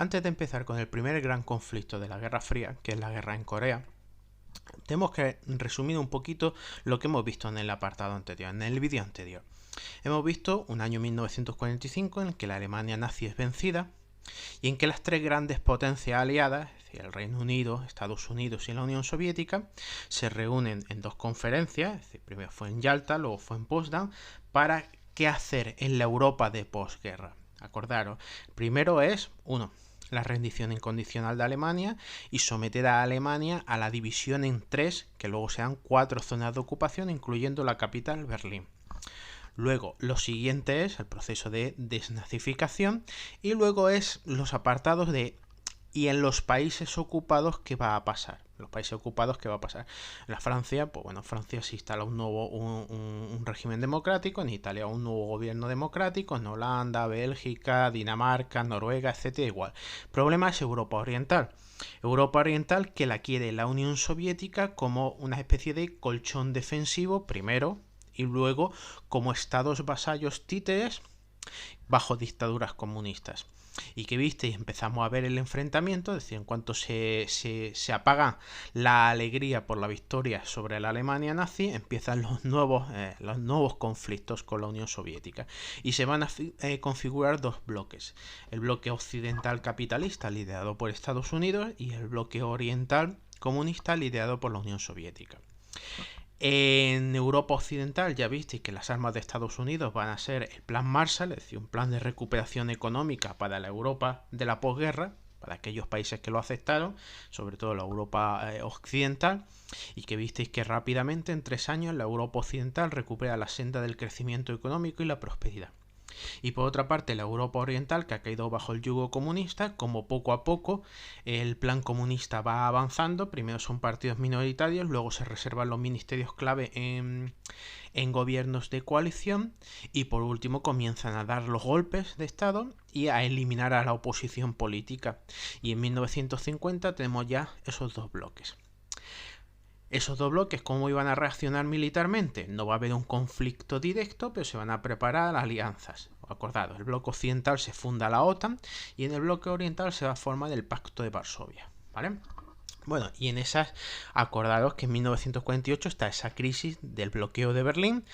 Antes de empezar con el primer gran conflicto de la Guerra Fría, que es la guerra en Corea, tenemos que resumir un poquito lo que hemos visto en el apartado anterior, en el vídeo anterior. Hemos visto un año 1945 en el que la Alemania nazi es vencida y en que las tres grandes potencias aliadas, es decir, el Reino Unido, Estados Unidos y la Unión Soviética, se reúnen en dos conferencias, es decir, primero fue en Yalta, luego fue en Potsdam, para qué hacer en la Europa de posguerra. Acordaros, primero es, la rendición incondicional de Alemania y someter a Alemania a la división en tres, que luego sean 4 zonas de ocupación, incluyendo la capital, Berlín. Luego, lo siguiente es el proceso de desnazificación y luego es los apartados de y en los países ocupados qué va a pasar. Los países ocupados qué va a pasar. En la Francia, pues bueno, Francia se instala un régimen democrático, en Italia un nuevo gobierno democrático, en Holanda, Bélgica, Dinamarca, Noruega, etcétera, igual. El problema es Europa Oriental. Europa Oriental que la quiere la Unión Soviética como una especie de colchón defensivo, primero, y luego como estados vasallos títeres bajo dictaduras comunistas. Y que viste, y empezamos a ver el enfrentamiento, es decir, en cuanto se apaga la alegría por la victoria sobre la Alemania nazi, empiezan los nuevos conflictos con la Unión Soviética. Y se van a configurar dos bloques. El bloque occidental capitalista, liderado por Estados Unidos, y el bloque oriental comunista, liderado por la Unión Soviética. En Europa Occidental ya visteis que las armas de Estados Unidos van a ser el Plan Marshall, es decir, un plan de recuperación económica para la Europa de la posguerra, para aquellos países que lo aceptaron, sobre todo la Europa occidental, y que visteis que rápidamente, en 3 años, la Europa occidental recupera la senda del crecimiento económico y la prosperidad. Y por otra parte, la Europa Oriental, que ha caído bajo el yugo comunista, como poco a poco el plan comunista va avanzando. Primero son partidos minoritarios, luego se reservan los ministerios clave en gobiernos de coalición y por último comienzan a dar los golpes de Estado y a eliminar a la oposición política. Y en 1950 tenemos ya esos dos bloques. Esos dos bloques, ¿cómo iban a reaccionar militarmente? No va a haber un conflicto directo, pero se van a preparar alianzas. Acordado, el bloque occidental se funda la OTAN y en el bloque oriental se va a formar el Pacto de Varsovia, ¿vale? Bueno, y en esas, acordaros que en 1948 está esa crisis del bloqueo de Berlín,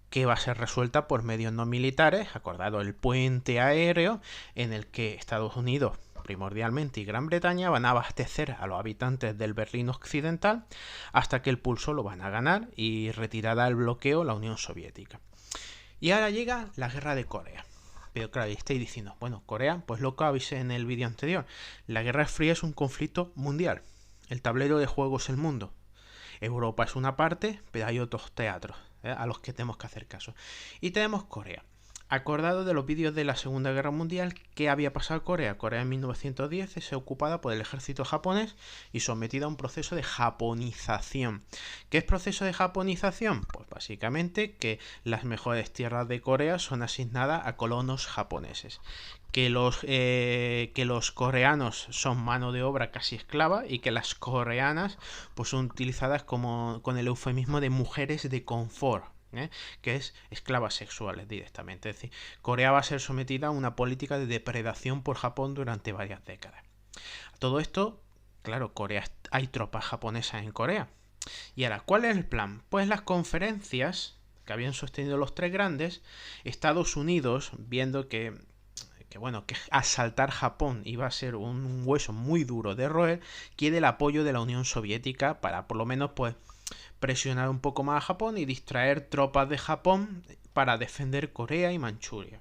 que va a ser resuelta por medios no militares, acordado el puente aéreo, en el que Estados Unidos primordialmente y Gran Bretaña van a abastecer a los habitantes del Berlín occidental hasta que el pulso lo van a ganar y retirada el bloqueo la Unión Soviética. Y ahora llega la guerra de Corea. Pero claro, estáis diciendo, bueno, Corea, pues lo que avisé en el vídeo anterior, la Guerra Fría es un conflicto mundial. El tablero de juego es el mundo. Europa es una parte, pero hay otros teatros a los que tenemos que hacer caso. Y tenemos Corea. Acordado de los vídeos de la Segunda Guerra Mundial, ¿qué había pasado en Corea? Corea en 1910 es ocupada por el ejército japonés y sometida a un proceso de japonización. ¿Qué es proceso de japonización? Pues básicamente que las mejores tierras de Corea son asignadas a colonos japoneses. Que los coreanos son mano de obra casi esclava y que las coreanas pues son utilizadas como con el eufemismo de mujeres de confort. Que es esclavas sexuales directamente. Es decir, Corea va a ser sometida a una política de depredación por Japón durante varias décadas. Todo esto, claro, hay tropas japonesas en Corea. Y ahora, ¿cuál es el plan? Pues las conferencias que habían sostenido los tres grandes, Estados Unidos, viendo que asaltar Japón iba a ser un hueso muy duro de roer, quiere el apoyo de la Unión Soviética para por lo menos pues presionar un poco más a Japón y distraer tropas de Japón para defender Corea y Manchuria.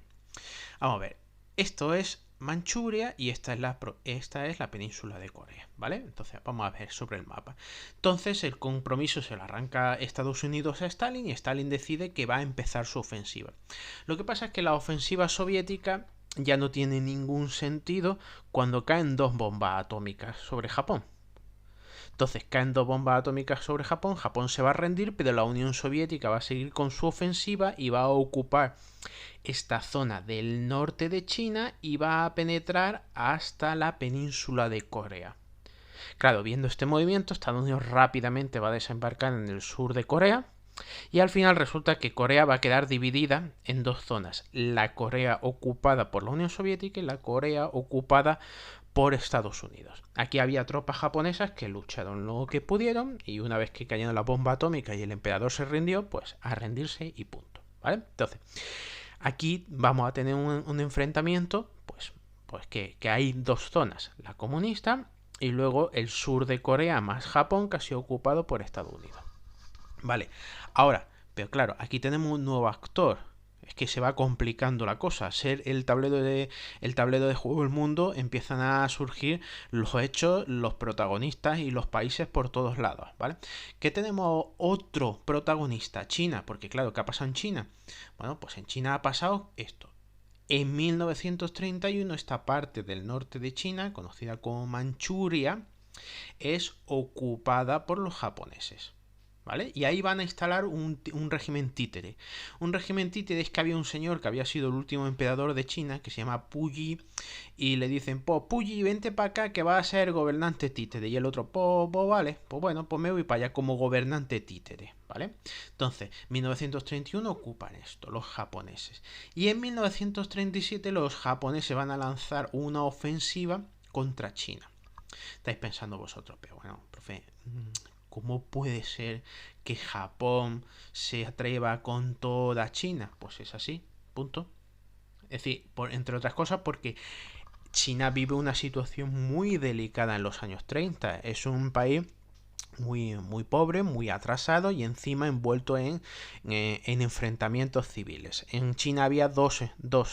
Vamos a ver, esto es Manchuria y esta es la península de Corea, ¿vale? Entonces vamos a ver sobre el mapa. Entonces el compromiso se lo arranca Estados Unidos a Stalin y Stalin decide que va a empezar su ofensiva. Lo que pasa es que la ofensiva soviética ya no tiene ningún sentido cuando caen 2 bombas atómicas sobre Japón. Entonces caen 2 bombas atómicas sobre Japón, Japón se va a rendir, pero la Unión Soviética va a seguir con su ofensiva y va a ocupar esta zona del norte de China y va a penetrar hasta la península de Corea. Claro, viendo este movimiento, Estados Unidos rápidamente va a desembarcar en el sur de Corea y al final resulta que Corea va a quedar dividida en 2 zonas, la Corea ocupada por la Unión Soviética y la Corea ocupada por Estados Unidos. Aquí había tropas japonesas que lucharon lo que pudieron y una vez que cayeron la bomba atómica y el emperador se rindió, pues a rendirse y punto, ¿vale? Entonces, aquí vamos a tener un enfrentamiento, pues que hay dos zonas, la comunista y luego el sur de Corea más Japón, que ha sido ocupado por Estados Unidos. Vale, ahora, pero claro, aquí tenemos un nuevo actor. Es que se va complicando la cosa. Ser el tablero de juego del mundo, empiezan a surgir los hechos, los protagonistas y los países por todos lados, ¿vale? ¿Qué tenemos otro protagonista? China, porque claro, ¿qué ha pasado en China? Bueno, pues en China ha pasado esto. En 1931 esta parte del norte de China, conocida como Manchuria, es ocupada por los japoneses. ¿Vale? Y ahí van a instalar un régimen títere. Un régimen títere es que había un señor que había sido el último emperador de China, que se llama Puyi, y le dicen, pues Puyi, vente para acá que va a ser gobernante títere. Y el otro, pues vale, pues bueno, pues me voy para allá como gobernante títere, ¿vale? Entonces, 1931 ocupan esto, los japoneses. Y en 1937 los japoneses van a lanzar una ofensiva contra China. Estáis pensando vosotros, pero bueno, profe, ¿cómo puede ser que Japón se atreva con toda China? Pues es así, punto. Es decir, entre otras cosas porque China vive una situación muy delicada en los años 30. Es un país muy pobre, muy atrasado y encima envuelto en enfrentamientos civiles. En China había dos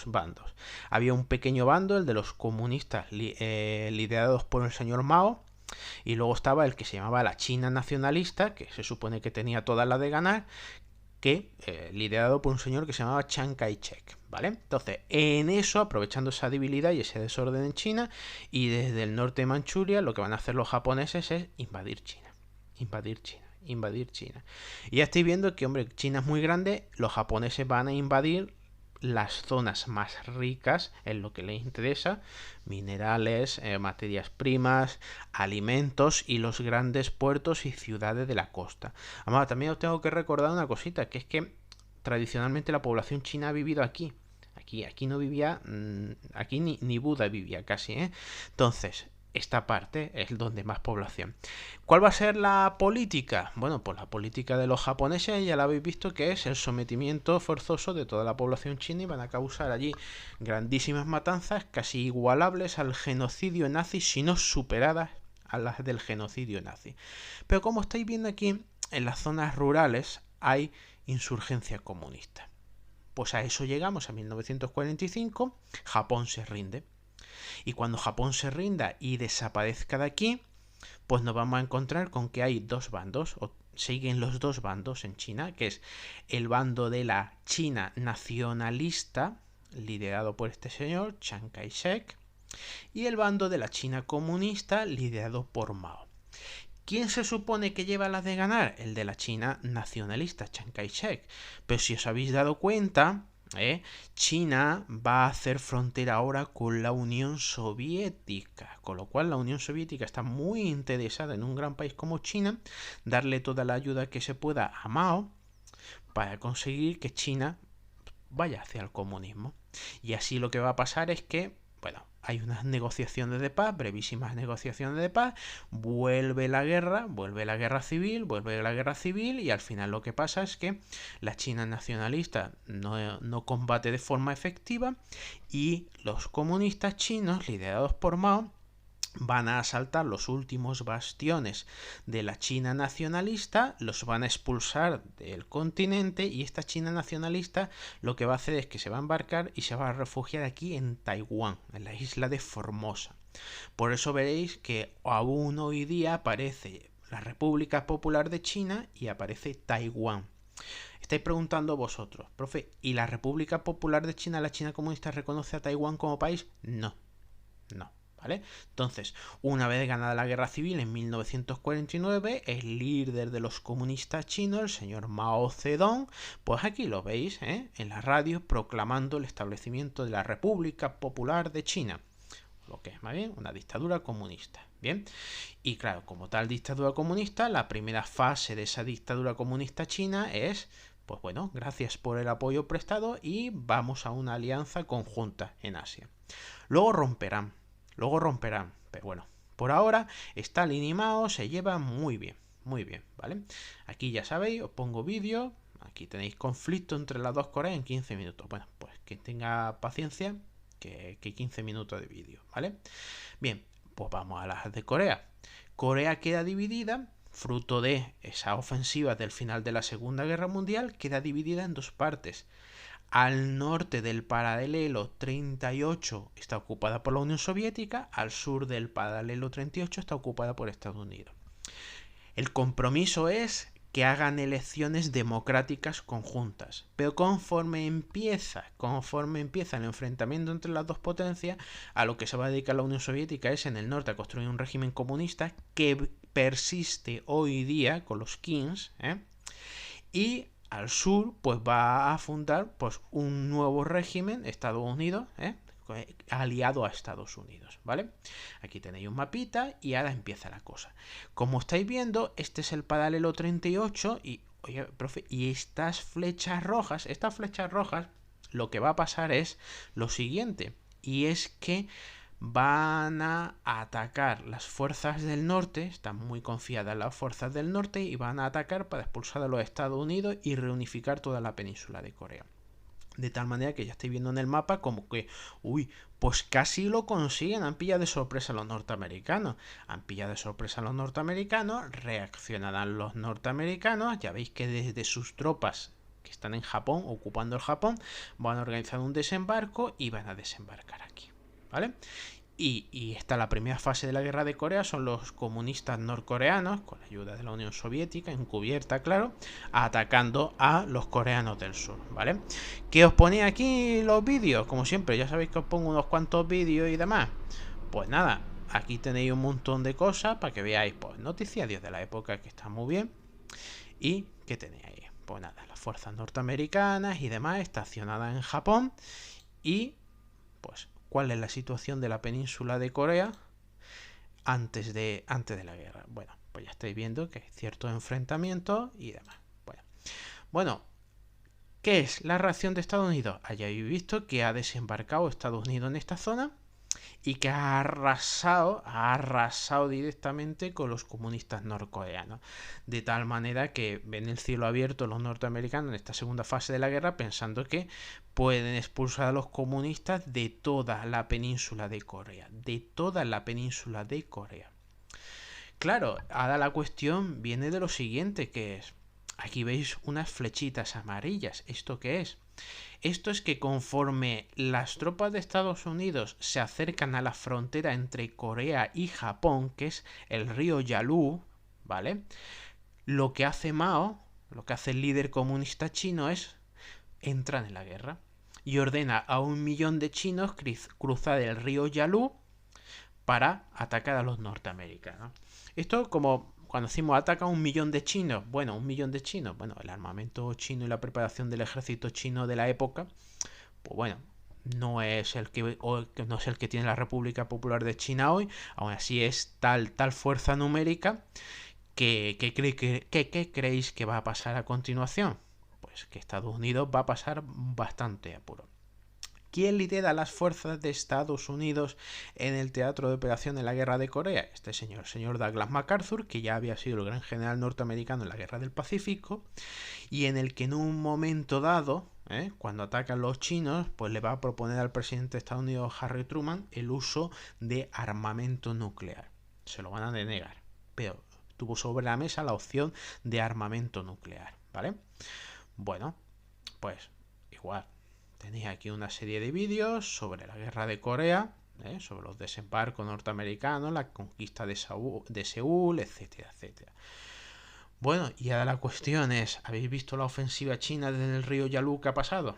bandos. Había un pequeño bando, el de los comunistas liderados por el señor Mao, y luego estaba el que se llamaba la China nacionalista, que se supone que tenía toda la de ganar, que liderado por un señor que se llamaba Chiang Kai-shek, ¿vale? Entonces, en eso, aprovechando esa debilidad y ese desorden en China, y desde el norte de Manchuria, lo que van a hacer los japoneses es invadir China. Y ya estoy viendo que, hombre, China es muy grande, los japoneses van a invadir las zonas más ricas en lo que les interesa, minerales, materias primas, alimentos y los grandes puertos y ciudades de la costa. Además, también os tengo que recordar una cosita, que es que tradicionalmente la población china ha vivido aquí. Aquí no vivía, aquí ni Buda vivía casi, ¿eh? Entonces, esta parte es donde más población. ¿Cuál va a ser la política? Bueno, pues la política de los japoneses ya la habéis visto, que es el sometimiento forzoso de toda la población china, y van a causar allí grandísimas matanzas casi igualables al genocidio nazi, si no superadas a las del genocidio nazi. Pero como estáis viendo aquí, en las zonas rurales hay insurgencia comunista. Pues a eso llegamos a 1945, Japón se rinde. Y cuando Japón se rinda y desaparezca de aquí, pues nos vamos a encontrar con que hay dos bandos, o siguen los dos bandos en China, que es el bando de la China nacionalista, liderado por este señor, Chiang Kai-shek, y el bando de la China comunista, liderado por Mao. ¿Quién se supone que lleva las de ganar? El de la China nacionalista, Chiang Kai-shek. Pero si os habéis dado cuenta, China va a hacer frontera ahora con la Unión Soviética, con lo cual la Unión Soviética está muy interesada en un gran país como China, darle toda la ayuda que se pueda a Mao para conseguir que China vaya hacia el comunismo. Y así lo que va a pasar es que, bueno, hay unas negociaciones de paz, brevísimas negociaciones de paz, vuelve la guerra civil, y al final lo que pasa es que la China nacionalista no combate de forma efectiva y los comunistas chinos, liderados por Mao, van a asaltar los últimos bastiones de la China nacionalista, los van a expulsar del continente, y esta China nacionalista lo que va a hacer es que se va a embarcar y se va a refugiar aquí en Taiwán, en la isla de Formosa. Por eso veréis que aún hoy día aparece la República Popular de China y aparece Taiwán. Estáis preguntando vosotros, profe, ¿y la República Popular de China, la China comunista, reconoce a Taiwán como país? No. ¿Vale? Entonces, una vez ganada la guerra civil en 1949, el líder de los comunistas chinos, el señor Mao Zedong, pues aquí lo veis, en la radio, proclamando el establecimiento de la República Popular de China, lo que es más bien una dictadura comunista. Bien, y claro, como tal dictadura comunista, la primera fase de esa dictadura comunista china es, pues bueno, gracias por el apoyo prestado y vamos a una alianza conjunta en Asia. Luego romperán luego romperán, pero bueno, por ahora está animado, se lleva muy bien, ¿vale? Aquí ya sabéis, os pongo vídeo, aquí tenéis conflicto entre las dos Coreas en 15 minutos. Bueno, pues que tenga paciencia, que 15 minutos de vídeo, ¿vale? Bien, pues vamos a las de Corea. Corea queda dividida, fruto de esa ofensiva del final de la Segunda Guerra Mundial, queda dividida en dos partes. Al norte del paralelo 38 está ocupada por la Unión Soviética, al sur del paralelo 38 está ocupada por Estados Unidos. El compromiso es que hagan elecciones democráticas conjuntas, pero conforme empieza el enfrentamiento entre las dos potencias, a lo que se va a dedicar la Unión Soviética es en el norte a construir un régimen comunista que persiste hoy día con los Kings, y al sur pues va a fundar pues un nuevo régimen, Estados Unidos, aliado a Estados Unidos, ¿vale? Aquí tenéis un mapita y ahora empieza la cosa. Como estáis viendo, este es el paralelo 38 y, oye, profe, y estas flechas rojas, lo que va a pasar es lo siguiente, y es que van a atacar las fuerzas del norte, están muy confiadas las fuerzas del norte, y van a atacar para expulsar a los Estados Unidos y reunificar toda la península de Corea. De tal manera que ya estáis viendo en el mapa como que, uy, pues casi lo consiguen, han pillado de sorpresa a los norteamericanos. Reaccionarán los norteamericanos, ya veis que desde sus tropas que están en Japón, ocupando el Japón, van a organizar un desembarco y van a desembarcar aquí, ¿vale? Y está la primera fase de la guerra de Corea, son los comunistas norcoreanos, con la ayuda de la Unión Soviética, encubierta, claro, atacando a los coreanos del sur, ¿vale? ¿Qué os ponía aquí los vídeos? Como siempre, ya sabéis que os pongo unos cuantos vídeos y demás. Pues nada, aquí tenéis un montón de cosas para que veáis, pues, noticias de la época que están muy bien. ¿Y qué tenéis ahí? Pues nada, las fuerzas norteamericanas y demás estacionadas en Japón. Y, pues, ¿cuál es la situación de la península de Corea antes de la guerra? Bueno, pues ya estáis viendo que hay ciertos enfrentamientos y demás. Bueno, ¿qué es la reacción de Estados Unidos? Hayáis visto que ha desembarcado Estados Unidos en esta zona y que ha arrasado directamente con los comunistas norcoreanos. De tal manera que ven el cielo abierto los norteamericanos en esta segunda fase de la guerra pensando que pueden expulsar a los comunistas de toda la península de Corea. Claro, ahora la cuestión viene de lo siguiente, que es, aquí veis unas flechitas amarillas. ¿Esto qué es? Esto es que conforme las tropas de Estados Unidos se acercan a la frontera entre Corea y Japón, que es el río Yalu, ¿vale? Lo que hace Mao, lo que hace el líder comunista chino es entrar en la guerra y ordena a 1 millón de chinos cruzar el río Yalu para atacar a los norteamericanos. Esto como cuando decimos ataca a 1 millón de chinos, bueno, 1 millón de chinos, bueno, el armamento chino y la preparación del ejército chino de la época, pues bueno, no es el que tiene la República Popular de China hoy, aún así es tal fuerza numérica que ¿qué creéis que va a pasar a continuación? Pues que Estados Unidos va a pasar bastante apuro. ¿Quién lidera las fuerzas de Estados Unidos en el teatro de operación en la guerra de Corea? Este señor, el señor Douglas MacArthur, que ya había sido el gran general norteamericano en la guerra del Pacífico, y en el que en un momento dado, cuando atacan los chinos, pues le va a proponer al presidente de Estados Unidos, Harry Truman, el uso de armamento nuclear. Se lo van a denegar, pero tuvo sobre la mesa la opción de armamento nuclear, ¿vale? Bueno, pues igual. Tenéis aquí una serie de vídeos sobre la guerra de Corea, sobre los desembarcos norteamericanos, la conquista de Seúl, etcétera, etcétera. Bueno, y ahora la cuestión es, ¿habéis visto la ofensiva china desde el río Yalu que ha pasado?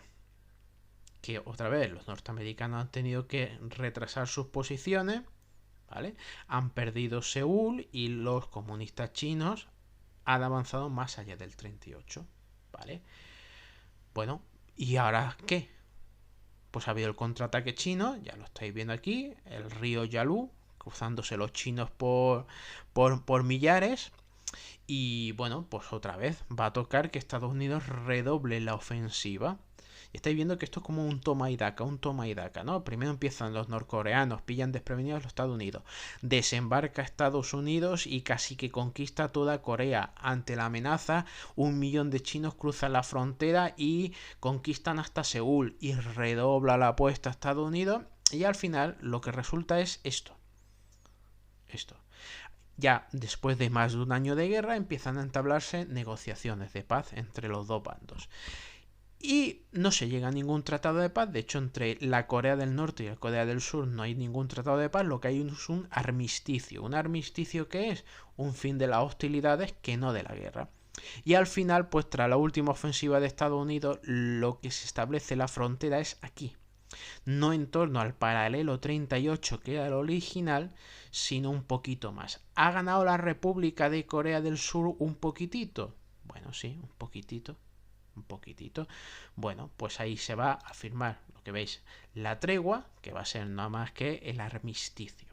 Que otra vez los norteamericanos han tenido que retrasar sus posiciones, ¿vale? Han perdido Seúl y los comunistas chinos han avanzado más allá del 38, ¿vale? Bueno, ¿y ahora qué? Pues ha habido el contraataque chino, ya lo estáis viendo aquí, el río Yalu, cruzándose los chinos por millares. Y bueno, pues otra vez va a tocar que Estados Unidos redoble la ofensiva. Y estáis viendo que esto es como un toma y daca, ¿no? Primero empiezan los norcoreanos, pillan desprevenidos a los Estados Unidos. Desembarca Estados Unidos y casi que conquista toda Corea. Ante la amenaza, 1 millón de chinos cruzan la frontera y conquistan hasta Seúl. Y redobla la apuesta a Estados Unidos. Y al final lo que resulta es esto. Ya después de más de un año de guerra empiezan a entablarse negociaciones de paz entre los dos bandos. Y no se llega a ningún tratado de paz. De hecho, entre la Corea del Norte y la Corea del Sur no hay ningún tratado de paz. Lo que hay es un armisticio. ¿Un armisticio que es? Un fin de las hostilidades que no de la guerra. Y al final, pues tras la última ofensiva de Estados Unidos, lo que se establece la frontera es aquí. No en torno al paralelo 38 que era el original, sino un poquito más. ¿Ha ganado la República de Corea del Sur un poquitito? Bueno, sí, un poquitito. Bueno, pues ahí se va a firmar, lo que veis, la tregua, que va a ser nada más que el armisticio.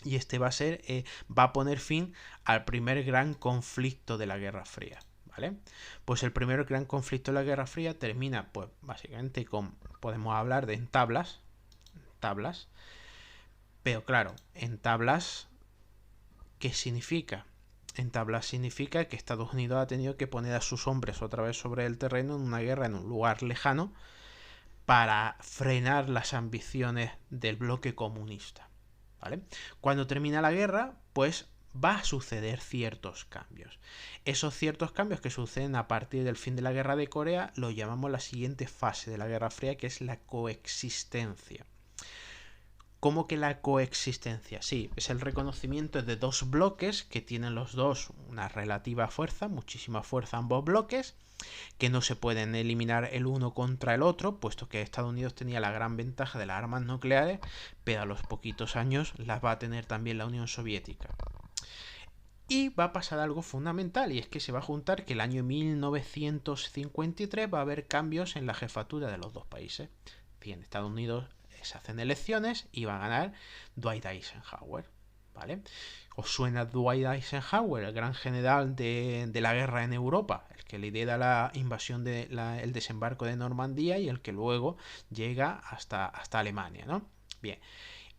Y este va a poner fin al primer gran conflicto de la Guerra Fría, ¿vale? Pues el primer gran conflicto de la Guerra Fría termina, pues básicamente podemos hablar de tablas, pero claro, en tablas, ¿qué significa? En tablas significa que Estados Unidos ha tenido que poner a sus hombres otra vez sobre el terreno en una guerra en un lugar lejano para frenar las ambiciones del bloque comunista, ¿vale? Cuando termina la guerra, pues va a suceder ciertos cambios. Esos ciertos cambios que suceden a partir del fin de la Guerra de Corea lo llamamos la siguiente fase de la Guerra Fría, que es la coexistencia. ¿Cómo que la coexistencia? Sí, es el reconocimiento de dos bloques que tienen los dos una relativa fuerza, muchísima fuerza ambos bloques, que no se pueden eliminar el uno contra el otro, puesto que Estados Unidos tenía la gran ventaja de las armas nucleares, pero a los poquitos años las va a tener también la Unión Soviética. Y va a pasar algo fundamental, y es que se va a juntar que el año 1953 va a haber cambios en la jefatura de los dos países. En Estados Unidos se hacen elecciones y va a ganar Dwight Eisenhower, ¿vale? ¿Os suena Dwight Eisenhower, el gran general de la guerra en Europa? El que lidera la invasión el desembarco de Normandía y el que luego llega hasta Alemania, ¿no? Bien.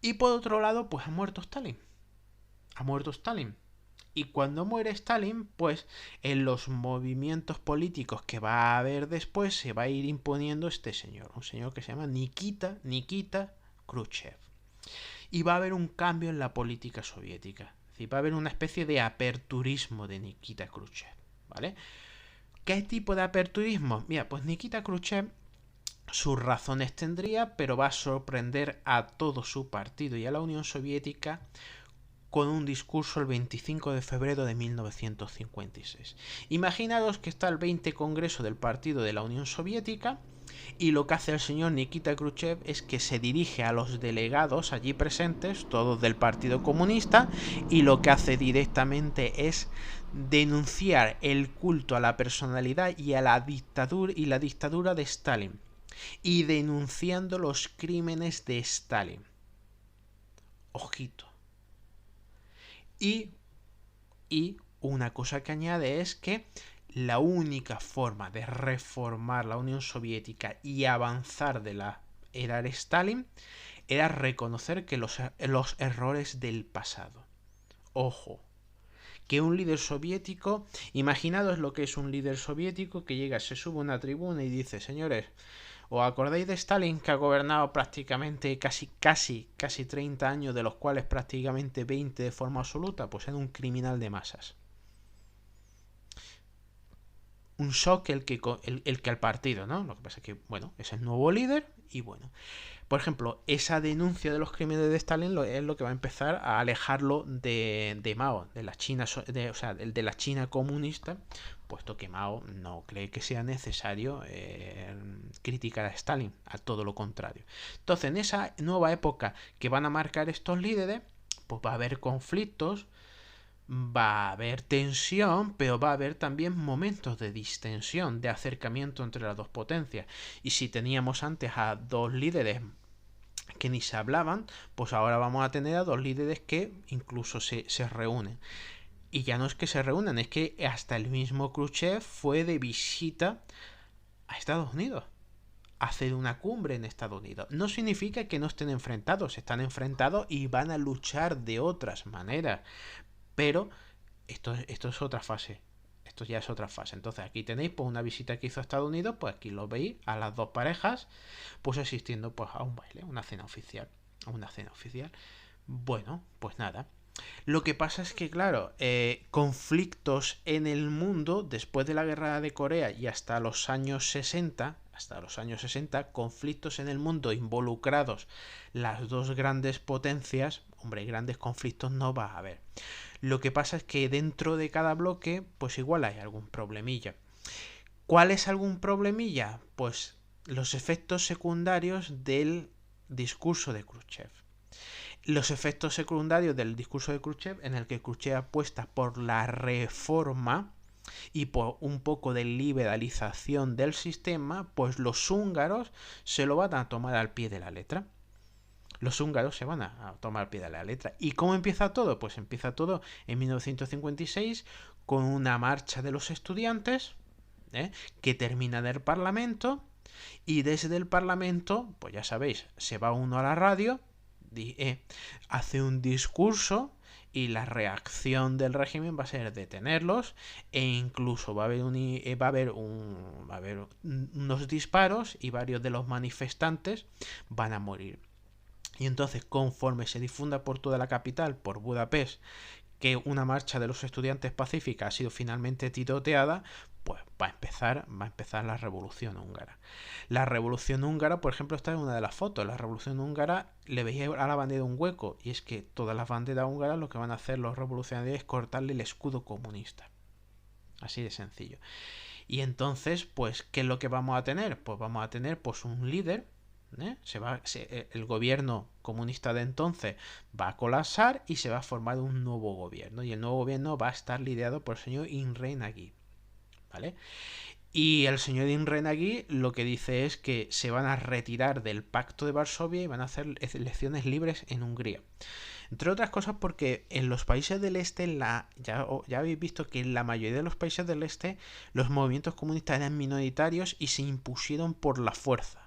Y por otro lado, pues ha muerto Stalin. Y cuando muere Stalin, pues en los movimientos políticos que va a haber después se va a ir imponiendo este señor, un señor que se llama Nikita Khrushchev. Y va a haber un cambio en la política soviética. Es decir, va a haber una especie de aperturismo de Nikita Khrushchev, ¿vale? ¿Qué tipo de aperturismo? Mira, pues Nikita Khrushchev sus razones tendría, pero va a sorprender a todo su partido y a la Unión Soviética con un discurso el 25 de febrero de 1956. Imaginaros que está el 20 Congreso del Partido de la Unión Soviética y lo que hace el señor Nikita Khrushchev es que se dirige a los delegados allí presentes, todos del Partido Comunista, y lo que hace directamente es denunciar el culto a la personalidad y a la dictadura de Stalin, y denunciando los crímenes de Stalin. Ojito. Y una cosa que añade es que la única forma de reformar la Unión Soviética y avanzar de la era de Stalin era reconocer que los errores del pasado. Ojo, que un líder soviético, imaginaos lo que es un líder soviético que llega, se sube a una tribuna y dice: señores, ¿os acordáis de Stalin, que ha gobernado prácticamente casi 30 años, de los cuales prácticamente 20 de forma absoluta? Pues era un criminal de masas. Un shock el que al partido, ¿no? Lo que pasa es que, bueno, es el nuevo líder y bueno. Por ejemplo, esa denuncia de los crímenes de Stalin es lo que va a empezar a alejarlo de Mao, de la China, de la China comunista, puesto que Mao no cree que sea necesario criticar a Stalin, a todo lo contrario. Entonces, en esa nueva época que van a marcar estos líderes, pues va a haber conflictos, va a haber tensión, pero va a haber también momentos de distensión, de acercamiento entre las dos potencias. Y si teníamos antes a dos líderes que ni se hablaban, pues ahora vamos a tener a dos líderes que incluso se reúnen. Y ya no es que se reúnan, es que hasta el mismo Khrushchev fue de visita a Estados Unidos hacer una cumbre en Estados Unidos. No significa que no estén enfrentados, están enfrentados y van a luchar de otras maneras. Pero esto es otra fase. Esto ya es otra fase. Entonces aquí tenéis pues una visita que hizo a Estados Unidos, pues aquí lo veis, a las dos parejas, pues asistiendo pues a un baile, una cena oficial. Una cena oficial. Bueno, pues nada. Lo que pasa es que, claro, conflictos en el mundo, después de la guerra de Corea y hasta los años 60, conflictos en el mundo involucrados las dos grandes potencias, hombre, grandes conflictos no va a haber. Lo que pasa es que dentro de cada bloque, pues igual hay algún problemilla. ¿Cuál es algún problemilla? Pues los efectos secundarios del discurso de Khrushchev. Los efectos secundarios del discurso de Khrushchev, en el que Khrushchev apuesta por la reforma y por un poco de liberalización del sistema, pues los húngaros se lo van a tomar al pie de la letra. Los húngaros se van a tomar al pie de la letra. ¿Y cómo empieza todo? Pues empieza todo en 1956 con una marcha de los estudiantes, que termina en el Parlamento, y desde el Parlamento, pues ya sabéis, se va uno a la radio, hace un discurso y la reacción del régimen va a ser detenerlos, e incluso va a haber unos disparos y varios de los manifestantes van a morir. Y entonces, conforme se difunda por toda la capital, por Budapest, que una marcha de los estudiantes pacífica ha sido finalmente tiroteada, pues va a empezar la revolución húngara. La revolución húngara, por ejemplo, está en una de las fotos. La revolución húngara le veía a la bandera un hueco, y es que todas las banderas húngaras lo que van a hacer los revolucionarios es cortarle el escudo comunista. Así de sencillo. Y entonces, pues, ¿qué es lo que vamos a tener? Pues vamos a tener pues un líder. El gobierno comunista de entonces va a colapsar y se va a formar un nuevo gobierno, y el nuevo gobierno va a estar liderado por el señor Imre Nagy, ¿vale? Y el señor Imre Nagy lo que dice es que se van a retirar del Pacto de Varsovia y van a hacer elecciones libres en Hungría. Entre otras cosas porque en los países del este, ya habéis visto que en la mayoría de los países del este los movimientos comunistas eran minoritarios y se impusieron por la fuerza.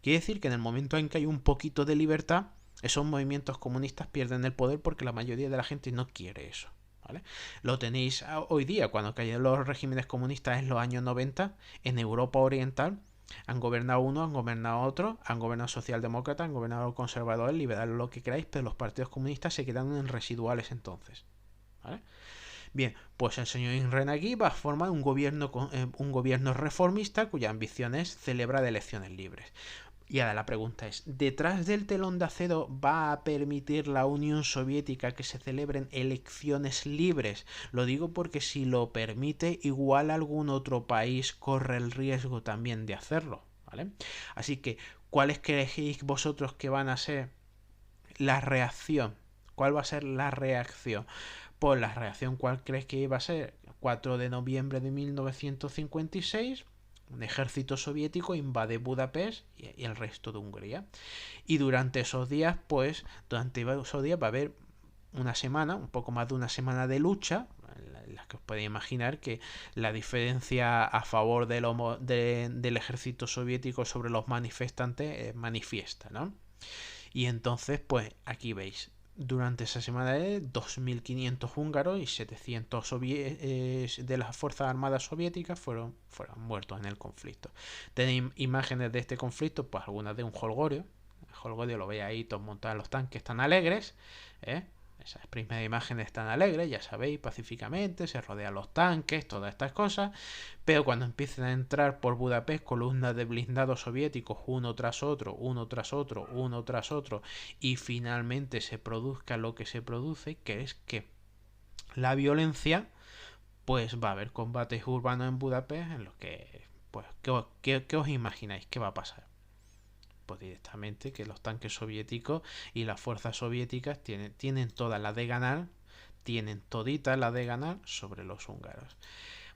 Quiere decir que en el momento en que hay un poquito de libertad, esos movimientos comunistas pierden el poder porque la mayoría de la gente no quiere eso, ¿vale? Lo tenéis hoy día, cuando cayeron los regímenes comunistas en los años 90, en Europa Oriental, han gobernado uno, han gobernado otro, han gobernado socialdemócratas, han gobernado conservadores, liberales, lo que queráis, pero los partidos comunistas se quedaron en residuales entonces, ¿vale? Bien, pues el señor Imre Nagy va a formar un gobierno reformista cuya ambición es celebrar elecciones libres. Y ahora la pregunta es, ¿detrás del telón de acero va a permitir la Unión Soviética que se celebren elecciones libres? Lo digo porque si lo permite, igual algún otro país corre el riesgo también de hacerlo, ¿vale? Así que, ¿cuáles creéis vosotros que van a ser la reacción? ¿Cuál va a ser la reacción? Pues la reacción, ¿cuál crees que iba a ser? 4 de noviembre de 1956... un ejército soviético invade Budapest y el resto de Hungría. Y durante esos días va a haber una semana, un poco más de una semana de lucha, en la que os podéis imaginar que la diferencia a favor del ejército soviético sobre los manifestantes es manifiesta, ¿no? Y entonces, pues aquí veis, durante esa semana de 2.500 húngaros y 700 de las Fuerzas Armadas soviéticas fueron muertos en el conflicto. Tenéis imágenes de este conflicto, pues algunas de un jolgorio. El jolgorio lo veis ahí, todos montados en los tanques, están alegres, Esas primeras imágenes están alegres, ya sabéis, pacíficamente, se rodean los tanques, todas estas cosas, pero cuando empiezan a entrar por Budapest columnas de blindados soviéticos, uno tras otro, uno tras otro, uno tras otro, y finalmente se produzca lo que se produce, que es que la violencia, pues va a haber combates urbanos en Budapest en los que, pues, ¿qué os imagináis que va a pasar? Pues directamente que los tanques soviéticos y las fuerzas soviéticas tienen toda la de ganar, tienen todita la de ganar sobre los húngaros.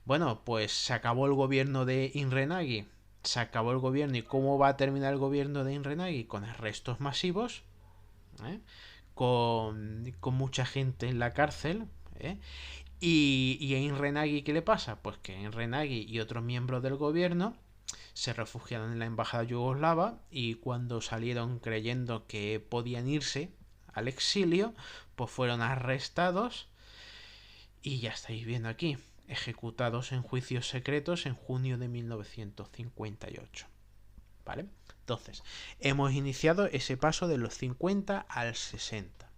Bueno, pues se acabó el gobierno de Imre Nagy, se acabó el gobierno. ¿Y cómo va a terminar el gobierno de Imre Nagy? Con arrestos masivos, con mucha gente en la cárcel, Y a Imre Nagy, ¿qué le pasa? Pues que Imre Nagy y otros miembros del gobierno se refugiaron en la embajada yugoslava y cuando salieron creyendo que podían irse al exilio, pues fueron arrestados y ya estáis viendo aquí, ejecutados en juicios secretos en junio de 1958. ¿Vale? Entonces, hemos iniciado ese paso de los 50 al 60.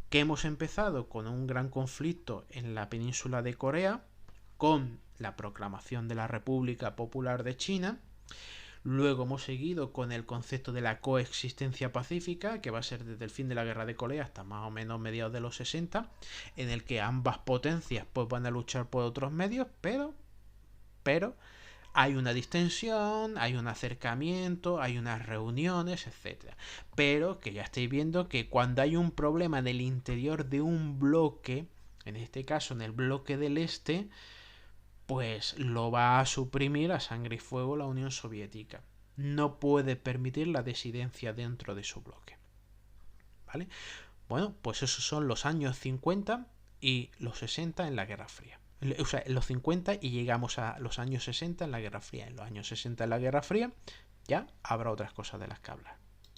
Que hemos empezado con un gran conflicto en la península de Corea, con la proclamación de la República Popular de China. Luego hemos seguido con el concepto de la coexistencia pacífica, que va a ser desde el fin de la Guerra de Corea hasta más o menos mediados de los 60, en el que ambas potencias pues van a luchar por otros medios, pero hay una distensión, hay un acercamiento, hay unas reuniones, etcétera. Pero que ya estáis viendo que cuando hay un problema en el interior de un bloque, en este caso en el bloque del este, pues lo va a suprimir a sangre y fuego la Unión Soviética. No puede permitir la disidencia dentro de su bloque. ¿Vale? Bueno, pues esos son los años 50 y los 60 en la Guerra Fría. O sea, en los 50 y llegamos a los años 60 en la Guerra Fría. En los años 60 en la Guerra Fría ya habrá otras cosas de las que hablar.